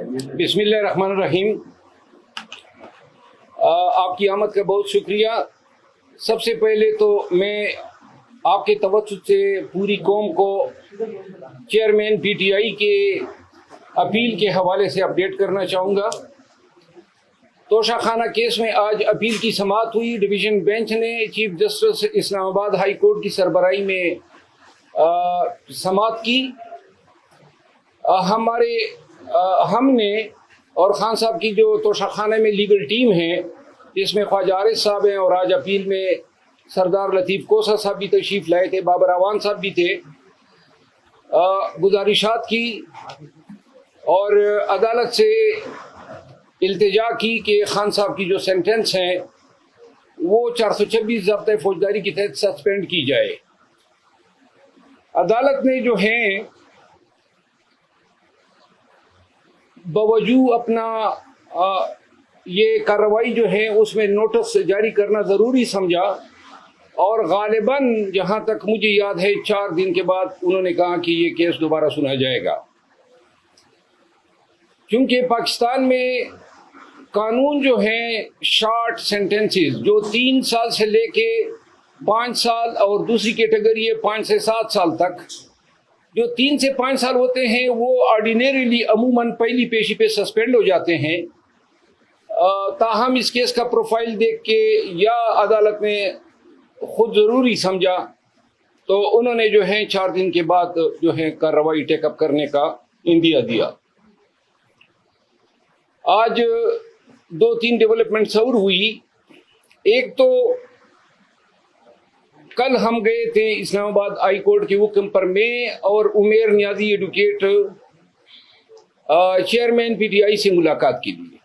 بسم اللہ الرحمن الرحیم۔ آپ کی آمد کا بہت شکریہ۔ سب سے پہلے تو میں آپ کے توسط سے پوری قوم کو چیئرمین پی ٹی آئی کے اپیل کے حوالے سے اپڈیٹ کرنا چاہوں گا۔ توشہ خانہ کیس میں آج اپیل کی سماعت ہوئی۔ ڈویژن بینچ نے چیف جسٹس اسلام آباد ہائی کورٹ کی سربراہی میں سماعت کی۔ ہم نے اور خان صاحب کی جو توشہ خانے میں لیگل ٹیم ہے، جس میں خواجہ عارض صاحب ہیں، اور آج اپیل میں سردار لطیف کوسہ صاحب بھی تشریف لائے تھے، بابر اعوان صاحب بھی تھے، گزارشات کی اور عدالت سے التجا کی کہ خان صاحب کی جو سینٹنس ہیں وہ 426 ضابطۂ فوجداری کے تحت سسپینڈ کی جائے۔ عدالت نے جو ہیں باوجود اپنا یہ کارروائی جو ہے اس میں نوٹس جاری کرنا ضروری سمجھا، اور غالباً جہاں تک مجھے یاد ہے 4 دن کے بعد انہوں نے کہا کہ یہ کیس دوبارہ سنا جائے گا۔ کیونکہ پاکستان میں قانون جو ہیں شارٹ سینٹنسز جو 3 سال سے لے کے 5 سال اور دوسری کیٹیگری ہے 5 سے 7 سال تک، جو 3 سے 5 سال ہوتے ہیں وہ آرڈینریلی عموماً پہلی پیشی پہ سسپینڈ ہو جاتے ہیں۔ تاہم اس کیس کا پروفائل دیکھ کے یا عدالت نے خود ضروری سمجھا تو انہوں نے جو ہے 4 دن کے بعد جو ہے کارروائی ٹیک اپ کرنے کا اندیا دیا۔ آج 2-3 ڈیولپمنٹس اور ہوئی۔ ایک تو کل ہم گئے تھے اسلام آباد ہائی کورٹ کے حکم پر، میں اور Umair Niazi advocate chairman P T I سے ملاقات کے لیے۔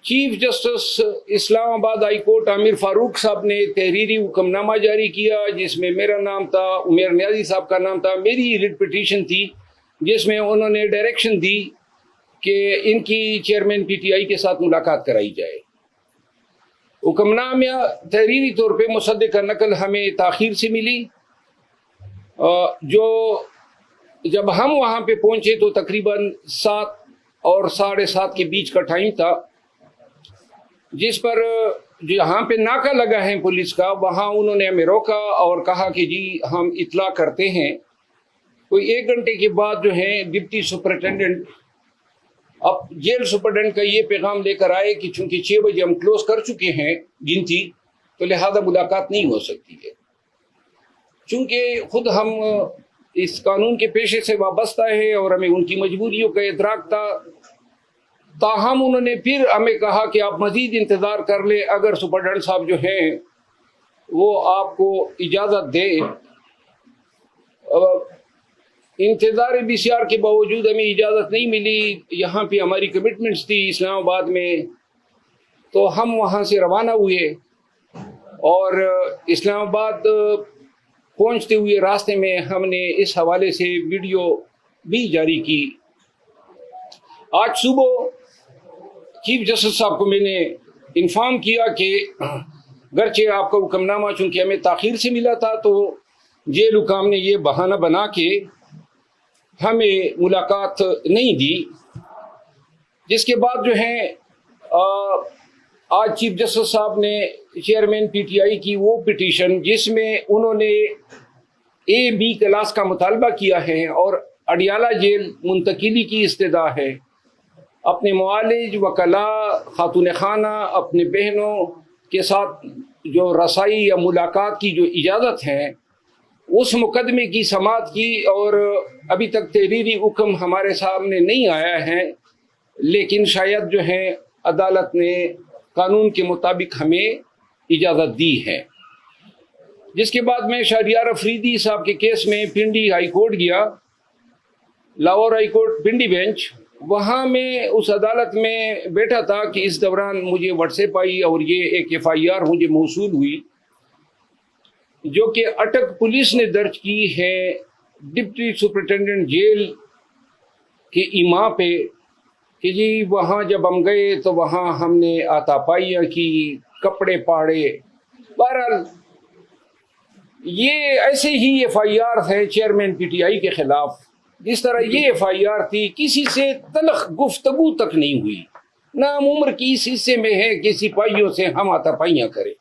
چیف جسٹس اسلام آباد ہائی کورٹ عامر فاروق صاحب نے تحریری حکم نامہ جاری کیا، جس میں میرا نام تھا، عمیر نیازی صاحب کا نام تھا، میری ریٹ پٹیشن تھی جس میں انہوں نے ڈائریکشن دی کہ ان کی چیئرمین پی ٹی آئی کے ساتھ ملاقات کرائی جائے۔ حکم نامہ تحریری طور پہ مصدقہ نقل ہمیں تاخیر سے ملی، جو جب ہم وہاں پہ پہنچے تو تقریباً 7 اور 7:30 کے بیچ کا ٹائم تھا، جس پر جہاں پہ ناکہ لگا ہے پولیس کا، وہاں انہوں نے ہمیں روکا اور کہا کہ جی ہم اطلاع کرتے ہیں۔ کوئی 1 گھنٹے کے بعد جو ہے ڈپٹی سپرنٹینڈنٹ اب جیل سپرنٹینڈنٹ کا یہ پیغام لے کر آئے کہ چونکہ 6 بجے ہم کلوز کر چکے ہیں گنتی، تو لہذا ملاقات نہیں ہو سکتی ہے۔ چونکہ خود ہم اس قانون کے پیشے سے وابستہ ہے اور ہمیں ان کی مجبوریوں کا ادراک تھا، تاہم انہوں نے پھر ہمیں کہا کہ آپ مزید انتظار کر لیں، اگر سپرنٹینڈنٹ صاحب جو ہیں وہ آپ کو اجازت دے۔ انتظار BCR کے باوجود ہمیں اجازت نہیں ملی، یہاں پہ ہماری کمٹمنٹس تھی اسلام آباد میں، تو ہم وہاں سے روانہ ہوئے اور اسلام آباد پہنچتے ہوئے راستے میں ہم نے اس حوالے سے ویڈیو بھی جاری کی۔ آج صبح چیف جسٹس صاحب کو میں نے انفارم کیا کہ گرچہ آپ کا حکم نامہ چونکہ ہمیں تاخیر سے ملا تھا، تو جیل حکام نے یہ بہانہ بنا کے ہمیں ملاقات نہیں دی، جس کے بعد جو ہے آج چیف جسٹس صاحب نے چیئرمین پی ٹی آئی کی وہ پٹیشن جس میں انہوں نے A-B کلاس کا مطالبہ کیا ہے اور اڈیالہ جیل منتقلی کی استدعا ہے، اپنے معالج، وکلاء، خاتون خانہ، اپنے بہنوں کے ساتھ جو رسائی یا ملاقات کی جو اجازت ہے اس مقدمے کی سماعت کی، اور ابھی تک تحریری حکم ہمارے سامنے نہیں آیا ہے، لیکن شاید جو ہے عدالت نے قانون کے مطابق ہمیں اجازت دی ہے۔ جس کے بعد میں شہریار افریدی صاحب کے کیس میں پنڈی ہائی کورٹ گیا، Lahore high court Pindi bench, وہاں میں اس عدالت میں بیٹھا تھا کہ اس دوران مجھے واٹس ایپ آئی اور یہ ایک FIR مجھے موصول ہوئی، جو کہ اٹک پولیس نے درج کی ہے ڈپٹی سپرنٹینڈنٹ جیل کے ایما پہ، کہ جی وہاں جب ہم گئے تو وہاں ہم نے آتا پائیاں کی، کپڑے پاڑے۔ بہرحال یہ ایسے ہی FIR ہے چیئرمین پی ٹی آئی کے خلاف، جس طرح یہ ایف آئی آر تھی، کسی سے تلخ گفتگو تک نہیں ہوئی، نام عمر کی اس حصے میں ہے کہ سپاہیوں سے ہم آتاپائیاں کریں،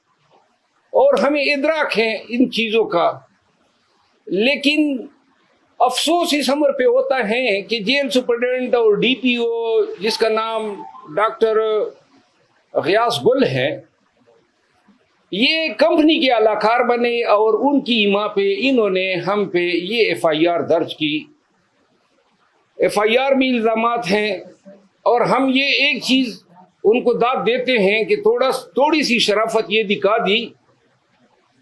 اور ہمیں ادراک ہے ان چیزوں کا، لیکن افسوس اس امر پہ ہوتا ہے کہ جیل سپرنٹینڈنٹ اور ڈی پی او جس کا نام ڈاکٹر غیاث گل ہے، یہ کمپنی کے اعلی کار بنے اور ان کی ایما پہ انہوں نے ہم پہ یہ ایف آئی آر درج کی۔ ایف آئی آر میں الزامات ہیں، اور ہم یہ ایک چیز ان کو داد دیتے ہیں کہ تھوڑی سی شرافت یہ دکھا دی،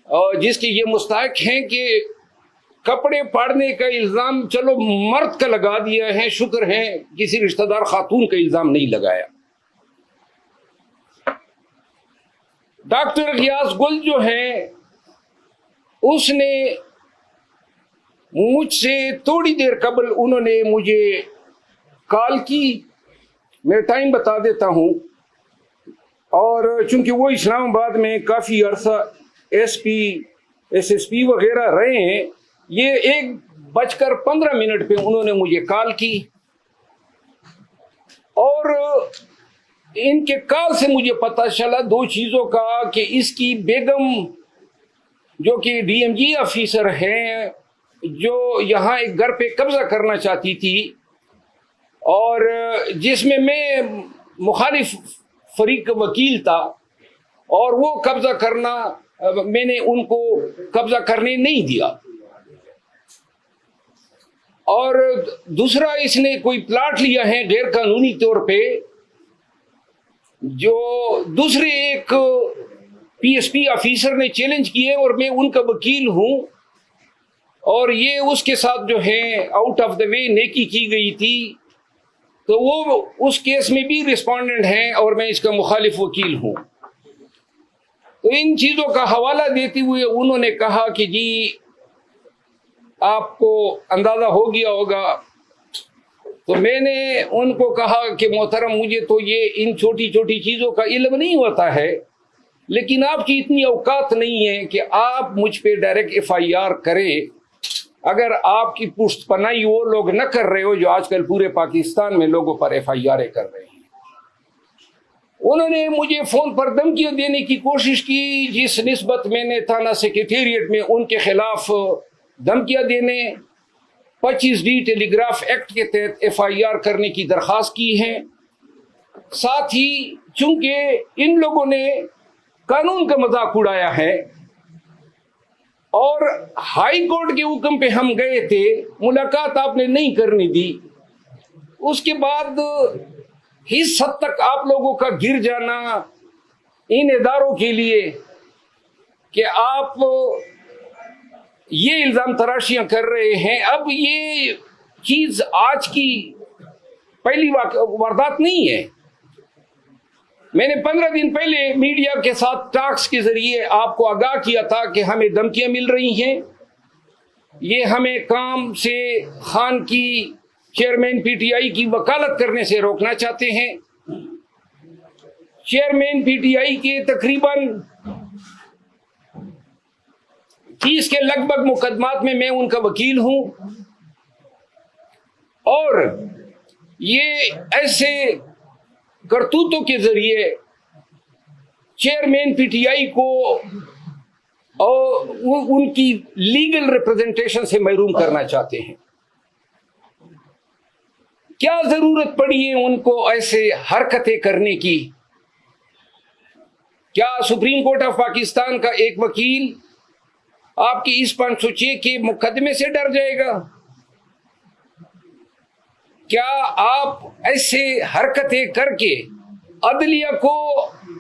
اور جس کے یہ مستحق ہیں کہ کپڑے پاڑنے کا الزام چلو مرد کا لگا دیا ہے، شکر ہے کسی رشتہ دار خاتون کا الزام نہیں لگایا۔ ڈاکٹر غیاث گل جو ہے، اس نے مجھ سے تھوڑی دیر قبل انہوں نے مجھے کال کی، میں ٹائم بتا دیتا ہوں، اور چونکہ وہ اسلام آباد میں کافی عرصہ S P S S P وغیرہ رہے ہیں، یہ 1:15 پہ انہوں نے مجھے کال کی، اور ان کے کال سے مجھے پتہ چلا دو چیزوں کا، کہ اس کی بیگم جو کہ ڈی ایم جی آفیسر ہیں، جو یہاں ایک گھر پہ قبضہ کرنا چاہتی تھی، اور جس میں مخالف فریق کا وکیل تھا، اور وہ قبضہ کرنا میں نے ان کو قبضہ کرنے نہیں دیا، اور دوسرا اس نے کوئی پلاٹ لیا ہے غیر قانونی طور پہ، جو دوسرے ایک پی ایس پی آفیسر نے چیلنج کیے، اور میں ان کا وکیل ہوں، اور یہ اس کے ساتھ جو ہے آؤٹ آف دا وے نیکی کی گئی تھی، تو وہ اس کیس میں بھی ریسپونڈنٹ ہیں، اور میں اس کا مخالف وکیل ہوں۔ تو ان چیزوں کا حوالہ دیتے ہوئے انہوں نے کہا کہ جی آپ کو اندازہ ہو گیا ہوگا، تو میں نے ان کو کہا کہ محترم مجھے تو یہ ان چھوٹی چھوٹی چیزوں کا علم نہیں ہوتا ہے، لیکن آپ کی اتنی اوقات نہیں ہے کہ آپ مجھ پہ ڈائریکٹ ایف آئی آر کریں، اگر آپ کی پشت پناہی وہ لوگ نہ کر رہے ہو جو آج کل پورے پاکستان میں لوگوں پر ایف آئی آر کر رہے ہیں۔ انہوں نے مجھے فون پر دھمکیاں دینے کی کوشش کی، جس نسبت میں نے تھانہ سیکریٹریٹ میں ان کے خلاف دھمکیاں دینے 25D ٹیلی گراف ایکٹ کے تحت ایف آئی آر کرنے کی درخواست کی ہے۔ ساتھ ہی چونکہ ان لوگوں نے قانون کا مذاق اڑایا ہے، اور ہائی کورٹ کے حکم پہ ہم گئے تھے، ملاقات آپ نے نہیں کرنی دی، اس کے بعد اس حد تک آپ لوگوں کا گر جانا ان اداروں کے لیے کہ آپ یہ الزام تراشیاں کر رہے ہیں۔ اب یہ چیز آج کی پہلی واردات نہیں ہے، میں نے 15 دن پہلے میڈیا کے ساتھ ٹاکس کے ذریعے آپ کو آگاہ کیا تھا کہ ہمیں دھمکیاں مل رہی ہیں، یہ ہمیں کام سے خان کی چیئرمین پی ٹی آئی کی وکالت کرنے سے روکنا چاہتے ہیں۔ چیئرمین پی ٹی آئی کے تقریباً 30 کے لگ بھگ مقدمات میں میں ان کا وکیل ہوں، اور یہ ایسے کرتوتوں کے ذریعے چیئرمین پی ٹی آئی کو اور ان کی لیگل ریپرزنٹیشن سے محروم کرنا چاہتے ہیں۔ کیا ضرورت پڑی ہے ان کو ایسے حرکتیں کرنے کی؟ کیا سپریم کورٹ آف پاکستان کا ایک وکیل آپ کی اس 506 کے مقدمے سے ڈر جائے گا؟ کیا آپ ایسے حرکتیں کر کے عدلیہ کو،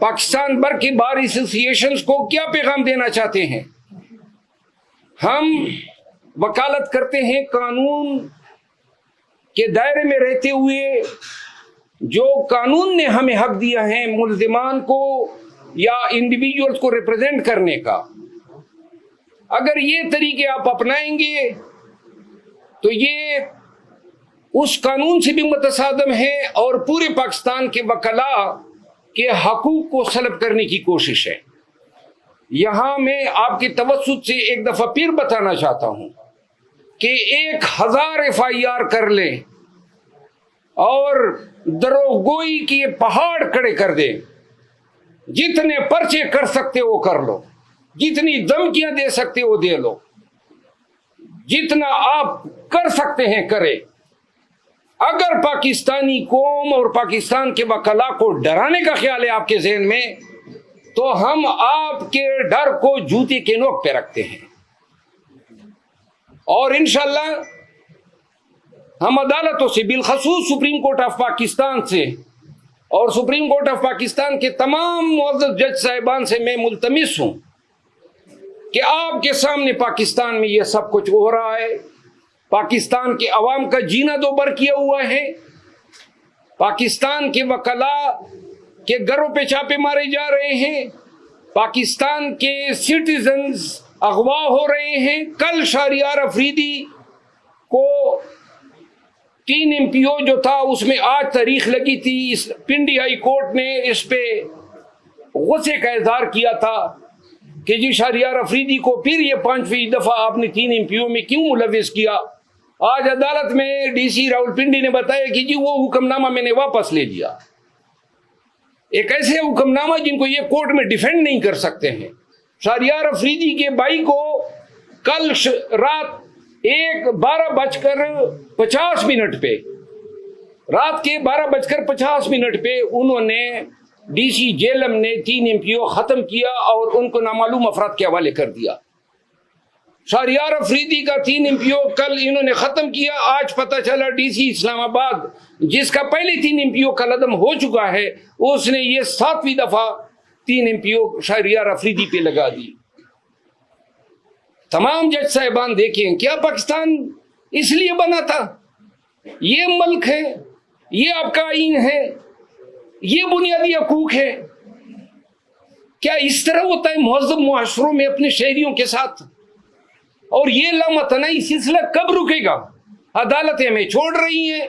پاکستان بھر کی بار ایسوسی ایشنز کو کیا پیغام دینا چاہتے ہیں؟ ہم وکالت کرتے ہیں قانون کے دائرے میں رہتے ہوئے، جو قانون نے ہمیں حق دیا ہے ملزمان کو یا انڈیویجولز کو ریپرزینٹ کرنے کا۔ اگر یہ طریقے آپ اپنائیں گے تو یہ اس قانون سے بھی متصادم ہے، اور پورے پاکستان کے وکلاء کے حقوق کو سلب کرنے کی کوشش ہے۔ یہاں میں آپ کے توسط سے ایک دفعہ پھر بتانا چاہتا ہوں کہ 1000 FIR کر لیں اور دروغگوئی کی پہاڑ کھڑے کر دیں، جتنے پرچے کر سکتے وہ کر لو، جتنی دھمکیاں دے سکتے وہ دے لو، جتنا آپ کر سکتے ہیں کرے۔ اگر پاکستانی قوم اور پاکستان کے وکلاء کو ڈرانے کا خیال ہے آپ کے ذہن میں، تو ہم آپ کے ڈر کو جوتے کے نوک پہ رکھتے ہیں، اور انشاءاللہ ہم عدالتوں سے، بالخصوص سپریم کورٹ آف پاکستان سے اور سپریم کورٹ آف پاکستان کے تمام معزز جج صاحبان سے میں ملتمس ہوں کہ آپ کے سامنے پاکستان میں یہ سب کچھ ہو رہا ہے، پاکستان کے عوام کا جینا دوبر کیا ہوا ہے، پاکستان کے وکلاء کے گھروں پہ چھاپے مارے جا رہے ہیں، پاکستان کے سٹیزنز اغوا ہو رہے ہیں۔ کل شہریار افریدی کو 3 MPO جو تھا اس میں آج تاریخ لگی تھی، اس پنڈی ہائی کورٹ نے اس پہ غصے کا اظہار کیا تھا کہ جی شہریار افریدی کو پھر یہ 5ویں دفعہ آپ نے 3 MPO میں کیوں ملوث کیا۔ آج عدالت میں DC راول پنڈی نے بتایا کہ جی وہ حکم نامہ میں نے واپس لے لیا، ایک ایسے حکم نامہ جن کو یہ کورٹ میں ڈیفینڈ نہیں کر سکتے ہیں۔ شہریار افریدی کے بھائی کو کل رات 12:50 پہ رات کے 12:50 پہ انہوں نے DC جیلم نے 3 MPO ختم کیا اور ان کو نامعلوم افراد کے حوالے کر دیا۔ شہریار افریدی کا 3 MPO کل انہوں نے ختم کیا، آج پتہ چلا DC اسلام آباد جس کا پہلے 3 MPO کا عدم ہو چکا ہے، اس نے یہ 7ویں دفعہ 3 MPO شہریار افریدی پہ لگا دی۔ تمام جج صاحبان دیکھیں، کیا پاکستان اس لیے بنا تھا؟ یہ ملک ہے، یہ آپ کا آئین ہے، یہ بنیادی حقوق ہے۔ کیا اس طرح ہوتا ہے مہذب معاشروں میں اپنے شہریوں کے ساتھ؟ اور یہ لامتناہی سلسلہ کب رکے گا؟ عدالتیں ہمیں چھوڑ رہی ہیں،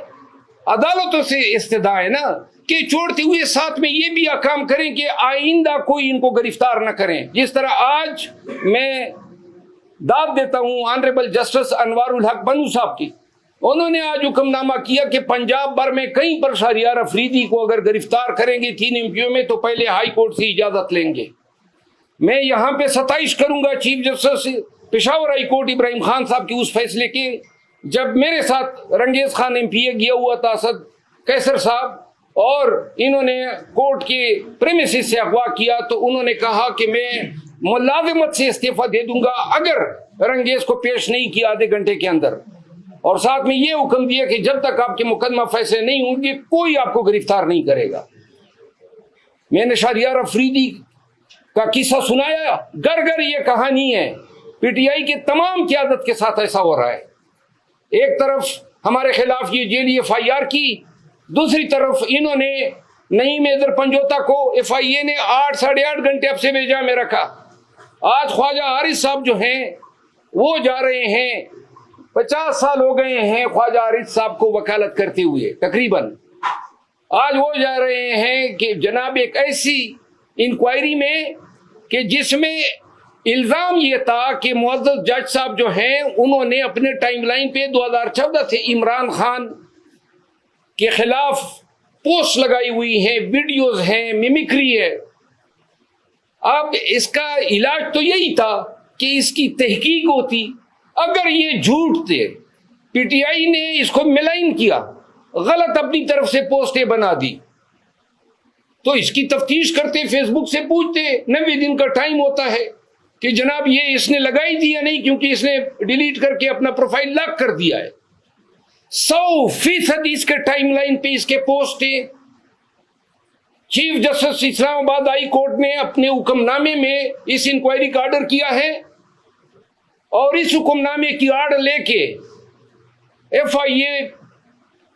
عدالتوں سے استدعا ہے نا کہ چھوڑتے ہوئے ساتھ میں یہ بھی احکام کریں کہ آئندہ کوئی ان کو گرفتار نہ کریں۔ جس طرح آج میں داد دیتا ہوں آنریبل جسٹس انوار الحق بنو صاحب کی، انہوں نے آج حکم نامہ کیا کہ پنجاب بھر میں کہیں پر شہریار افریدی کو اگر گرفتار کریں گے 3 MPO میں تو پہلے ہائی کورٹ سے اجازت لیں گے۔ میں یہاں پہ ستائش کروں گا chief justice Peshawar high court Ibrahim Khan صاحب کی اس فیصلے کے، جب میرے ساتھ رنگیز خان MPA گیا ہوا تھا، اسد کیسر صاحب، اور انہوں نے کورٹ کے پریمیسز سے اغوا کیا، تو انہوں نے کہا کہ میں ملازمت سے استعفیٰ دے دوں گا اگر رنگیز کو پیش نہیں کیا آدھے گھنٹے کے اندر، اور ساتھ میں یہ حکم دیا کہ جب تک آپ کے مقدمہ فیصلے نہیں ہوں گے کوئی آپ کو گرفتار نہیں کرے گا۔ میں نے شہریار افریدی کا قصہ سنایا، گھر گھر یہ کہانی ہے، PTI کے تمام قیادت کے ساتھ ایسا ہو رہا ہے۔ ایک طرف ہمارے خلاف یہ جیلی FIR کی، دوسری طرف انہوں نے نعیم حیدر پنجوتا کو FIA نے 8-8.5 گھنٹے اب سے بھیجا میں رکھا۔ آج خواجہ حارث صاحب جو ہیں وہ جا رہے ہیں، 50 سال ہو گئے ہیں خواجہ حارث صاحب کو وکالت کرتے ہوئے تقریباً، آج وہ جا رہے ہیں کہ جناب ایک ایسی انکوائری میں کہ جس میں الزام یہ تھا کہ معزز جج صاحب جو ہیں انہوں نے اپنے ٹائم لائن پہ 2014 سے عمران خان کے خلاف پوسٹ لگائی ہوئی ہیں، ویڈیوز ہیں، میمکری ہے۔ اب اس کا علاج تو یہی تھا کہ اس کی تحقیق ہوتی، اگر یہ جھوٹ تھے، PTI نے اس کو ملائن کیا، غلط اپنی طرف سے پوسٹیں بنا دی، تو اس کی تفتیش کرتے، فیس بک سے پوچھتے، 90 دن کا ٹائم ہوتا ہے کہ جناب یہ اس نے لگائی دی یا نہیں، کیونکہ اس نے ڈیلیٹ کر کے اپنا پروفائل لاک کر دیا ہے۔ 100% اس کے ٹائم لائن پہ اس کے پوسٹیں۔ چیف جسٹس اسلام آباد ہائی کورٹ نے اپنے حکم نامے میں اس انکوائری کا آرڈر کیا ہے، اور اس حکم نامے کی آڑ لے کے FIA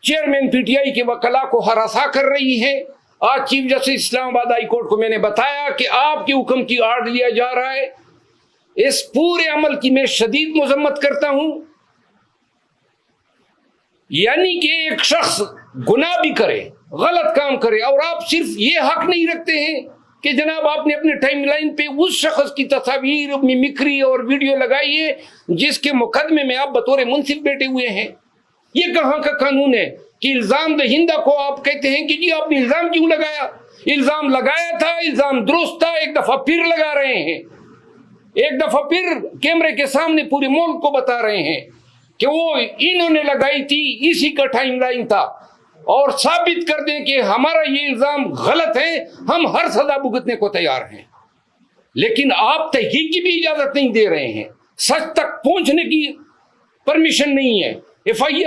چیئرمین PTI کے وکلاء کو ہراساں کر رہی ہے۔ آج چیف جسٹس اسلام آباد ہائی کورٹ کو میں نے بتایا کہ آپ کے حکم کی آڑ لیا جا رہا ہے، اس پورے عمل کی میں شدید مذمت کرتا ہوں۔ یعنی کہ ایک شخص گناہ بھی کرے، غلط کام کرے، اور آپ صرف یہ حق نہیں رکھتے ہیں کہ جناب آپ نے اپنے ٹائم لائن پہ اس شخص کی تصاویر ممکری اور ویڈیو لگائی ہے جس کے مقدمے میں آپ بطور منصف بیٹھے ہوئے ہیں. یہ کہاں کا قانون ہے کہ الزام دہندہ کو آپ کہتے ہیں کہ جی آپ نے الزام کیوں لگایا؟ الزام لگایا تھا، الزام درست تھا، ایک دفعہ پھر لگا رہے ہیں، ایک دفعہ پھر کیمرے کے سامنے پورے ملک کو بتا رہے ہیں کہ وہ انہوں نے لگائی تھی، اسی کا ٹائم لائن تھا، اور ثابت کر دیں کہ ہمارا یہ الزام غلط ہے، ہم ہر سزا بھگتنے کو تیار ہیں. لیکن آپ تحقیق کی بھی اجازت نہیں دے رہے ہیں، سچ تک پہنچنے کی پرمیشن نہیں ہے. ایف آئی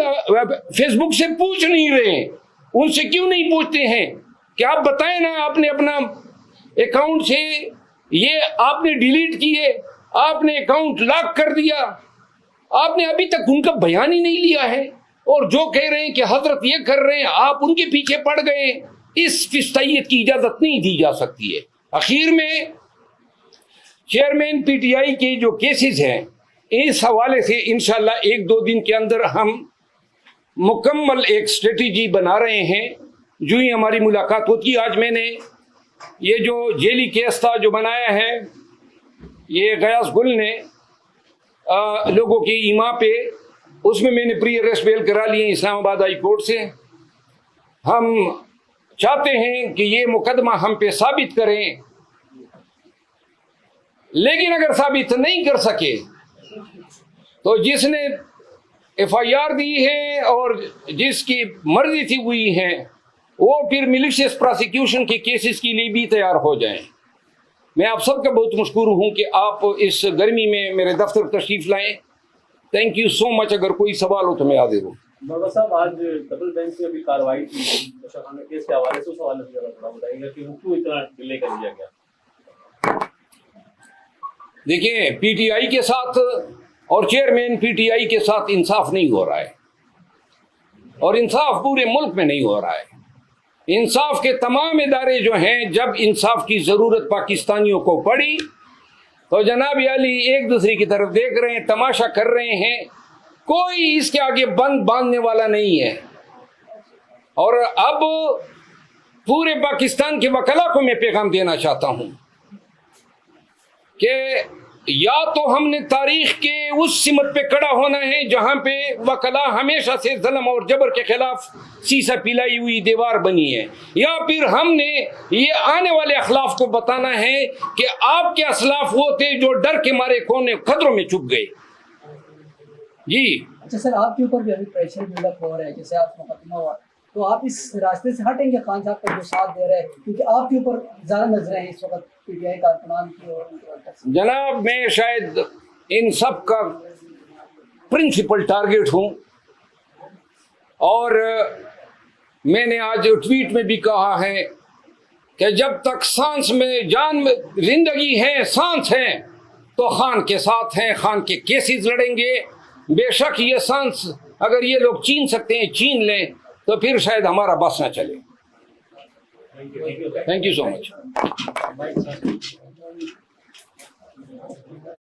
فیس بک سے پوچھ نہیں رہے ہیں، ان سے کیوں نہیں پوچھتے ہیں کہ آپ بتائیں نا، آپ نے اپنا اکاؤنٹ سے یہ آپ نے ڈیلیٹ کیے، آپ نے اکاؤنٹ لاک کر دیا، آپ نے ابھی تک ان کا بیان ہی نہیں لیا ہے، اور جو کہہ رہے ہیں کہ حضرت یہ کر رہے ہیں آپ ان کے پیچھے پڑ گئے. اس فستائیت کی اجازت نہیں دی جا سکتی ہے. اخیر میں چیئرمین پی ٹی آئی کے جو کیسز ہیں اس حوالے سے انشاءاللہ 1-2 دن کے اندر ہم مکمل ایک اسٹریٹجی بنا رہے ہیں. جو ہی ہماری ملاقات ہوتی، آج میں نے یہ جو جیلی کیس تھا جو بنایا ہے، یہ غیاث گل نے لوگوں کی ایما پہ، اس میں نے پری اریسٹ بیل کرا لیے اسلام آباد ہائی کورٹ سے. ہم چاہتے ہیں کہ یہ مقدمہ ہم پہ ثابت کریں، لیکن اگر ثابت نہیں کر سکے تو جس نے ایف آئی آر دی ہے اور جس کی مرضی تھی ہوئی ہے وہ پھر ملیشیس پراسیکیوشن کے کیسز کے لیے بھی تیار ہو جائیں. میں آپ سب کا بہت مشکور ہوں کہ آپ اس گرمی میں میرے دفتر تشریف لائیں. تھینک یو سو مچ. اگر کوئی سوال ہو تو میں حاضر ہوں. بابا صاحب، آج ڈبل بینچ میں بھی کارروائی کی خانہ کیس کے حوالے سے، اس حوالے سے تھوڑا بتائیے گا کہ وہ کیوں اتنا ڈیلے کر دیا گیا؟ دیکھیں، پی ٹی آئی کے ساتھ اور چیئرمین پی ٹی آئی کے ساتھ انصاف نہیں ہو رہا ہے، اور انصاف پورے ملک میں نہیں ہو رہا ہے. انصاف کے تمام ادارے جو ہیں، جب انصاف کی ضرورت پاکستانیوں کو پڑی تو جناب علی ایک دوسرے کی طرف دیکھ رہے ہیں، تماشا کر رہے ہیں. کوئی اس کے آگے بند باندھنے والا نہیں ہے. اور اب پورے پاکستان کے وکلا کو میں پیغام دینا چاہتا ہوں کہ یا تو ہم نے تاریخ کے اس سمت پہ کڑا ہونا ہے جہاں پہ وکلا ہمیشہ سے ظلم اور جبر کے خلاف سیسا پلائی ہوئی دیوار بنی ہے، یا پھر ہم نے یہ آنے والے اخلاف کو بتانا ہے کہ آپ کے اسلاف وہ تھے جو ڈر کے مارے کونے خطروں میں چھپ گئے. جی اچھا سر، آپ کے اوپر بھی ابھی پریشر بلڈ اپ ہو رہا ہے، جیسے آپ مقدمہ ہوا، تو آپ اس راستے سے ہٹیں گے خان صاحب کا جو ساتھ دے رہے ہیں، کیونکہ آپ کے اوپر زیادہ نظریں ہیں اس وقت پی ٹی آئی کارکنان کی اور جناب میں شاید ان سب کا پرنسپل ٹارگیٹ ہوں، اور میں نے آج ٹویٹ میں بھی کہا ہے کہ جب تک سانس میں جان میں زندگی ہے، سانس ہے، تو خان کے ساتھ ہیں، خان کے کیسز لڑیں گے. بے شک یہ سانس اگر یہ لوگ چھین سکتے ہیں چھین لیں، تو پھر شاید ہمارا بس نہ چلے. Thank you so much.